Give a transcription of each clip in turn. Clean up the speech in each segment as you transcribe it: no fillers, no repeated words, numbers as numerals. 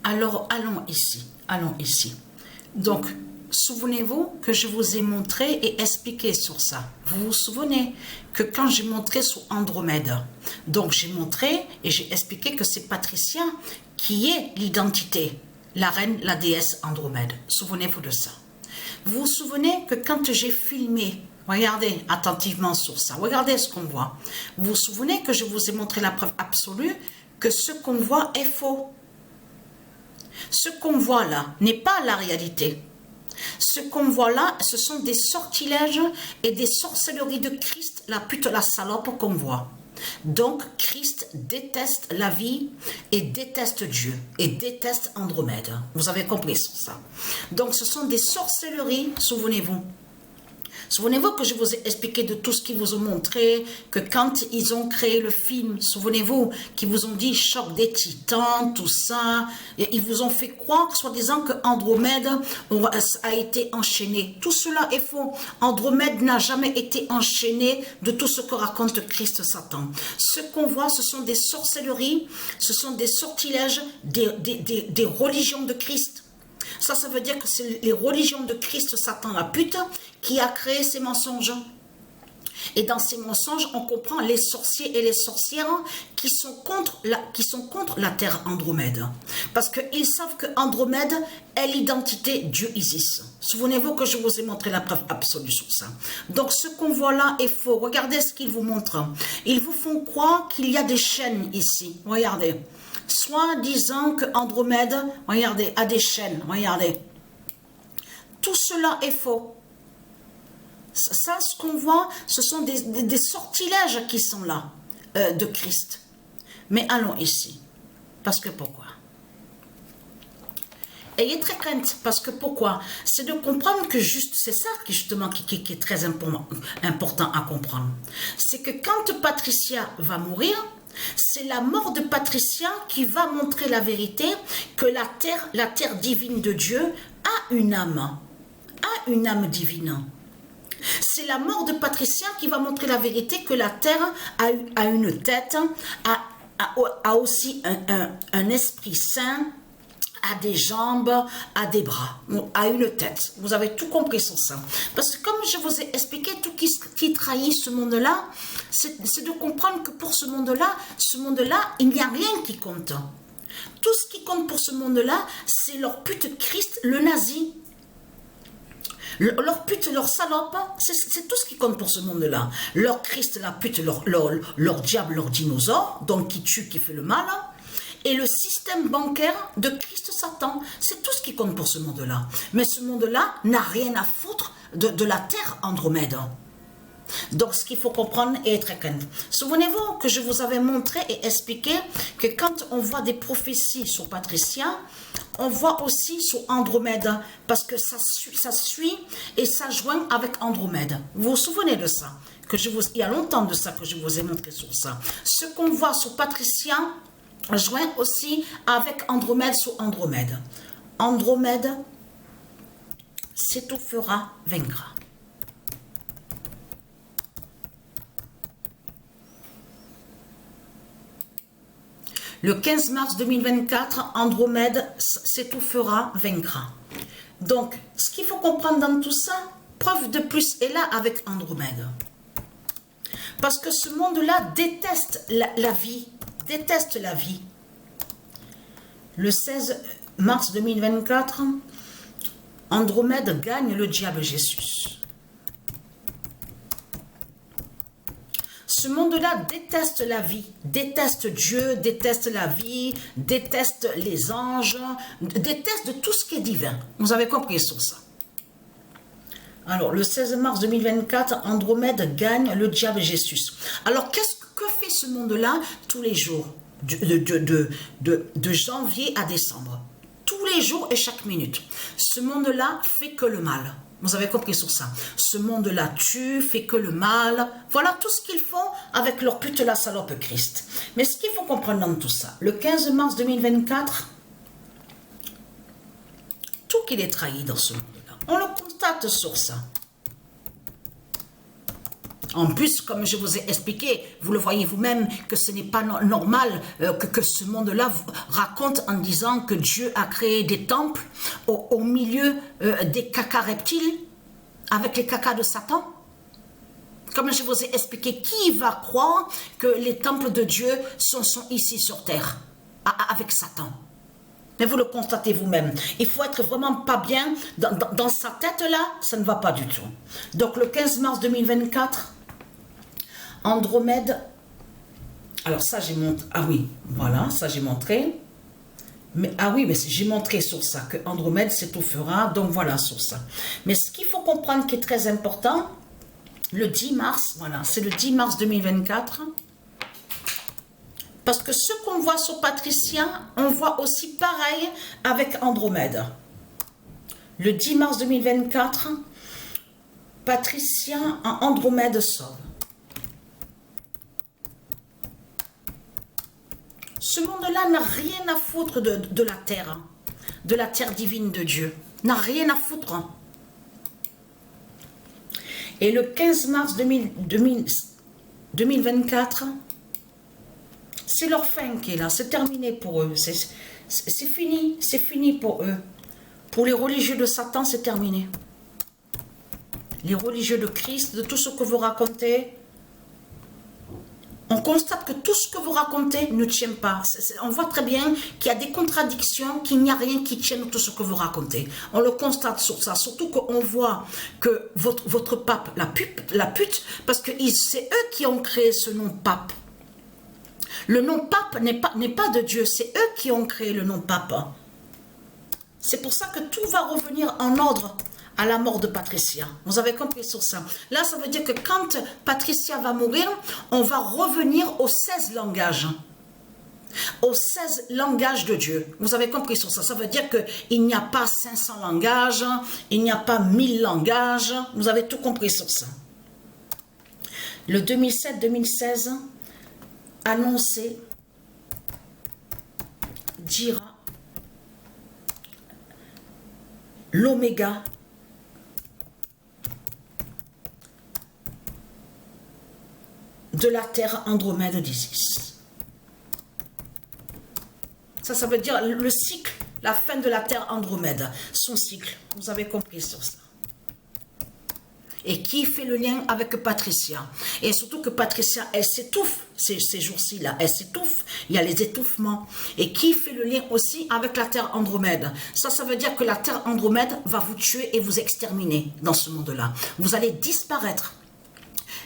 Alors, allons ici. Allons ici. Donc, souvenez-vous que je vous ai montré et expliqué sur ça. Vous vous souvenez que quand j'ai montré sur Andromède, donc j'ai montré et j'ai expliqué que c'est Patricia qui est l'identité, la reine, la déesse Andromède. Souvenez-vous de ça. Vous vous souvenez que quand j'ai filmé, regardez attentivement sur ça, regardez ce qu'on voit. Vous vous souvenez que je vous ai montré la preuve absolue que ce qu'on voit est faux. Ce qu'on voit là n'est pas la réalité. Ce qu'on voit là, ce sont des sortilèges et des sorcelleries de Christ, la pute, la salope qu'on voit. Donc, Christ déteste la vie et déteste Dieu et déteste Andromède. Vous avez compris ça. Donc, ce sont des sorcelleries, souvenez-vous. Souvenez-vous que je vous ai expliqué de tout ce qu'ils vous ont montré, que quand ils ont créé le film, souvenez-vous, qu'ils vous ont dit choc des titans, tout ça, et ils vous ont fait croire, soi-disant, que Andromède a été enchaîné. Tout cela est faux. Andromède n'a jamais été enchaîné de tout ce que raconte Christ Satan. Ce qu'on voit, ce sont des sorcelleries, ce sont des sortilèges, des religions de Christ. Ça veut dire que c'est les religions de Christ, Satan, la pute, qui a créé ces mensonges. Et dans ces mensonges, on comprend les sorciers et les sorcières qui sont contre la terre Andromède. Parce qu'ils savent que Andromède est l'identité Dieu Isis. Souvenez-vous que je vous ai montré la preuve absolue sur ça. Donc ce qu'on voit là est faux. Regardez ce qu'ils vous montrent. Ils vous font croire qu'il y a des chaînes ici. Regardez. Soit disant que Andromède, regardez, a des chaînes, regardez. Tout cela est faux. Ça, ce qu'on voit, ce sont des sortilèges qui sont là, de Christ. Mais allons ici. Parce que pourquoi? Ayez très crainte, parce que pourquoi? C'est de comprendre que c'est ça qui justement qui est très important à comprendre. C'est que quand Patricia va mourir, c'est la mort de Patricia qui va montrer la vérité que la terre divine de Dieu a une âme divine. C'est la mort de Patricia qui va montrer la vérité que la terre a une tête, a aussi un esprit saint, a des jambes, a des bras, a une tête. Vous avez tout compris sur ça. Parce que comme je vous ai expliqué, tout qui trahit ce monde-là, c'est de comprendre que pour ce monde-là, il n'y a rien qui compte. Tout ce qui compte pour ce monde-là, c'est leur pute Christ, le nazi. Leur pute, leur salope, c'est tout ce qui compte pour ce monde-là. Leur Christ, la pute, leur diable, leur dinosaure, donc qui tue, qui fait le mal, et le système bancaire de Christ Satan. C'est tout ce qui compte pour ce monde-là. Mais ce monde-là n'a rien à foutre de la terre Andromède. Donc, ce qu'il faut comprendre est très clair. Souvenez-vous que je vous avais montré et expliqué que quand on voit des prophéties sur Patricia, on voit aussi sur Andromède, parce que ça suit et ça joint avec Andromède. Vous vous souvenez de ça? Il y a longtemps de ça que je vous ai montré sur ça. Ce qu'on voit sur Patricia joint aussi avec Andromède sur Andromède. Andromède s'étouffera, vaincra. Le 15 mars 2024, Andromède s'étouffera, vaincra. Donc, ce qu'il faut comprendre dans tout ça, preuve de plus est là avec Andromède. Parce que ce monde-là déteste la vie, déteste la vie. Le 16 mars 2024, Andromède gagne le diable Jésus. Ce monde-là déteste la vie, déteste Dieu, déteste la vie, déteste les anges, déteste de tout ce qui est divin. Vous avez compris sur ça. Alors, le 16 mars 2024, Andromède gagne le diable Jésus. Alors, que fait ce monde-là tous les jours, de janvier à décembre? Tous les jours et chaque minute. Ce monde-là fait que le mal. Vous avez compris sur ça. Ce monde-là tue, fait que le mal. Voilà tout ce qu'ils font avec leur pute la salope Christ. Mais ce qu'il faut comprendre dans tout ça, le 15 mars 2024, tout qu'il est trahi dans ce monde-là, on le constate sur ça. En plus, comme je vous ai expliqué, vous le voyez vous-même, que ce n'est pas normal que ce monde-là raconte en disant que Dieu a créé des temples au milieu des cacas reptiles, avec les cacas de Satan. Comme je vous ai expliqué, qui va croire que les temples de Dieu sont ici sur terre, avec Satan? Mais vous le constatez vous-même. Il faut être vraiment pas bien dans sa tête-là, ça ne va pas du tout. Donc le 15 mars 2024, Andromède, alors ça j'ai montré, ah oui, voilà, ça j'ai montré. Mais, ah oui, mais j'ai montré sur ça, que Andromède s'étouffera, donc voilà sur ça. Mais ce qu'il faut comprendre qui est très important, le 10 mars, voilà, c'est le 10 mars 2024, parce que ce qu'on voit sur Patricia, on voit aussi pareil avec Andromède. Le 10 mars 2024, Patricia en Andromède sauve. Ce monde-là n'a rien à foutre de la terre divine de Dieu. N'a rien à foutre. Et le 15 mars 2024, c'est leur fin qui est là, c'est terminé pour eux, c'est fini pour eux. Pour les religieux de Satan, c'est terminé. Les religieux de Christ, de tout ce que vous racontez, on constate que tout ce que vous racontez ne tient pas. On voit très bien qu'il y a des contradictions, qu'il n'y a rien qui tienne de tout ce que vous racontez. On le constate sur ça, surtout qu'on voit que votre pape, la pute, parce que c'est eux qui ont créé ce nom pape. Le nom pape n'est pas de Dieu, c'est eux qui ont créé le nom pape. C'est pour ça que tout va revenir en ordre à la mort de Patricia. Vous avez compris sur ça. Là, ça veut dire que quand Patricia va mourir, on va revenir aux 16 langages. Aux 16 langages de Dieu. Vous avez compris sur ça. Ça veut dire qu'il n'y a pas 500 langages, il n'y a pas 1000 langages. Vous avez tout compris sur ça. Le 2007-2016, annoncé, dira l'oméga de la Terre Andromède d'Isis. Ça veut dire le cycle, la fin de la Terre Andromède, son cycle. Vous avez compris sur ça. Et qui fait le lien avec Patricia. Et surtout que Patricia, elle s'étouffe ces jours-ci, là, elle s'étouffe, il y a les étouffements. Et qui fait le lien aussi avec la Terre Andromède. Ça veut dire que la Terre Andromède va vous tuer et vous exterminer dans ce monde-là. Vous allez disparaître.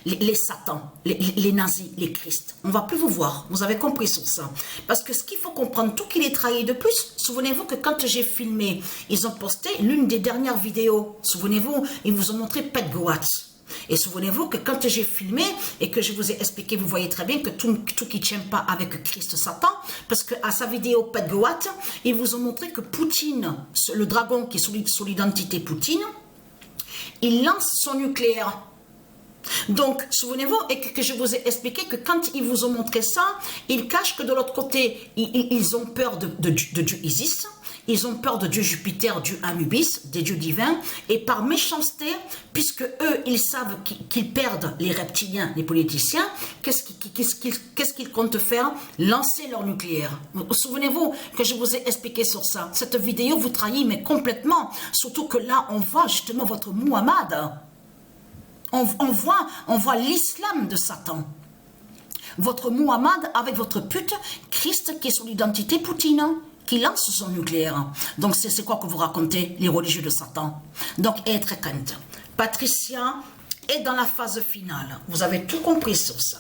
Les satans, les nazis, les Christ. On ne va plus vous voir. Vous avez compris sur ça. Parce que ce qu'il faut comprendre, tout qu'il est trahi de plus, souvenez-vous que quand j'ai filmé, ils ont posté l'une des dernières vidéos. Souvenez-vous, ils vous ont montré Pet Goat. Et souvenez-vous que quand j'ai filmé et que je vous ai expliqué, vous voyez très bien que tout qui ne tient pas avec Christ Satan, parce qu'à sa vidéo Pet Goat, ils vous ont montré que Poutine, le dragon qui est sous l'identité Poutine, il lance son nucléaire. Donc, souvenez-vous, et que je vous ai expliqué que quand ils vous ont montré ça, ils cachent que de l'autre côté, ils ont peur de Dieu Isis, ils ont peur de Dieu Jupiter, Dieu Anubis, des dieux divins, et par méchanceté, puisque eux, ils savent qu'ils perdent les reptiliens, les politiciens, qu'est-ce qu'ils comptent faire? Lancer leur nucléaire. Souvenez-vous que je vous ai expliqué sur ça. Cette vidéo vous trahit, mais complètement, surtout que là, on voit justement votre Muhammad. On voit l'islam de Satan. Votre Muhammad avec votre pute, Christ qui est sous l'identité Poutine, qui lance son nucléaire. Donc c'est quoi que vous racontez, les religieux de Satan? Donc être crainte. Patricia est dans la phase finale. Vous avez tout compris sur ça.